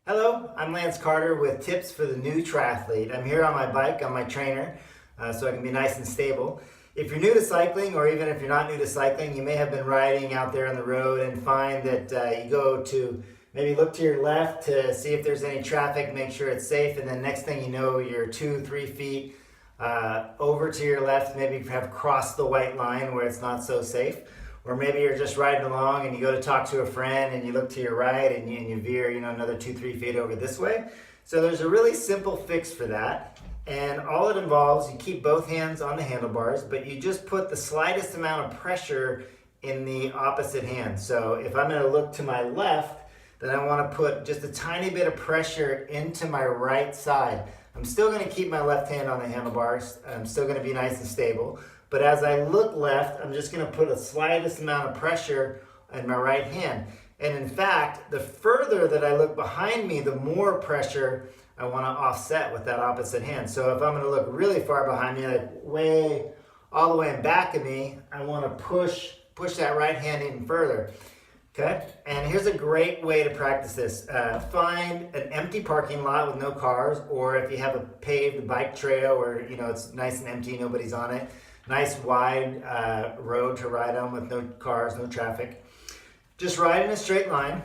Hello, I'm Lance Carter with tips for the new triathlete. I'm here on my bike, on my trainer, so I can be nice and stable. If you're new to cycling, or even if you're not new to cycling, you may have been riding out there on the road and find that you go to maybe look to your left to see if there's any traffic, make sure it's safe, and then next thing you know, you're 2-3 feet over to your left, maybe you have crossed the white line where it's not so safe. Or maybe you're just riding along and you go to talk to a friend and you look to your right and you veer, another 2-3 feet over this way. So there's a really simple fix for that. And all it involves, you keep both hands on the handlebars, but you just put the slightest amount of pressure in the opposite hand. So if I'm going to look to my left, then I want to put just a tiny bit of pressure into my right side. I'm still going to keep my left hand on the handlebars. I'm still going to be nice and stable. But as I look left, I'm just going to put a slightest amount of pressure in my right hand. And in fact, the further that I look behind me, the more pressure I want to offset with that opposite hand. So if I'm going to look really far behind me, like all the way in back of me, I want to push that right hand even further. Okay, and here's a great way to practice this. Find an empty parking lot with no cars, or if you have a paved bike trail where it's nice and empty, nobody's on it. Nice wide road to ride on with no cars, no traffic. Just ride in a straight line,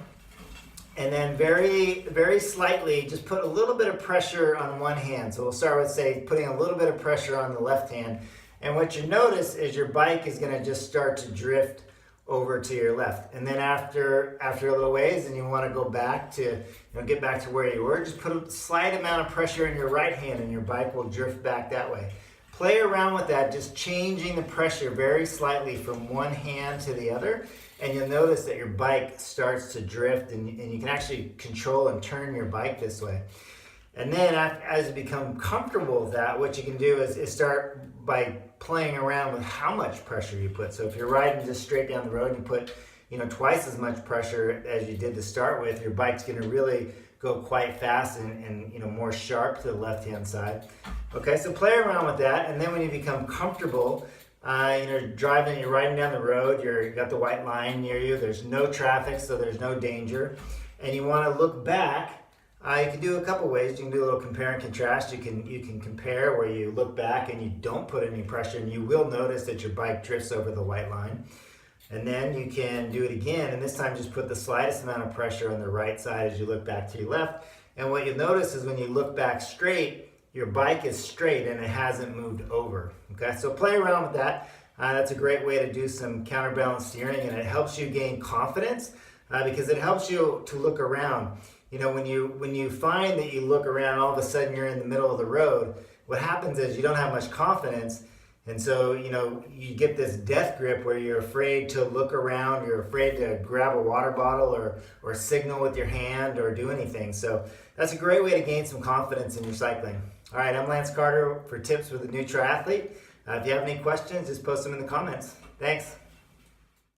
and then very, very slightly just put a little bit of pressure on one hand. So we'll start with, say, putting a little bit of pressure on the left hand. And what you notice is your bike is gonna just start to drift over to your left. And then after a little ways, and you wanna go back to, get back to where you were, just put a slight amount of pressure in your right hand and your bike will drift back that way. Play around with that, just changing the pressure very slightly from one hand to the other, and you'll notice that your bike starts to drift, and you can actually control and turn your bike this way. And then as you become comfortable with that, what you can do is start by playing around with how much pressure you put. So if you're riding just straight down the road and you put twice as much pressure as you did to start with, your bike's going to really go quite fast and more sharp to the left-hand side. Okay, so play around with that, and then when you become comfortable, driving, you're riding down the road, you got the white line near you, there's no traffic, so there's no danger, and you want to look back. You can do a couple ways. You can do a little compare and contrast. You can compare where you look back and you don't put any pressure, and you will notice that your bike drifts over the white line. And then you can do it again, and this time just put the slightest amount of pressure on the right side as you look back to your left. And what you'll notice is when you look back straight, your bike is straight and it hasn't moved over. Okay, so play around with that. That's a great way to do some counterbalance steering, and it helps you gain confidence because it helps you to look around. When you find that you look around, all of a sudden you're in the middle of the road, what happens is you don't have much confidence. And so, you get this death grip where you're afraid to look around, you're afraid to grab a water bottle or signal with your hand or do anything. So that's a great way to gain some confidence in your cycling. All right, I'm Lance Carter for tips for the new triathlete. If you have any questions, just post them in the comments. Thanks.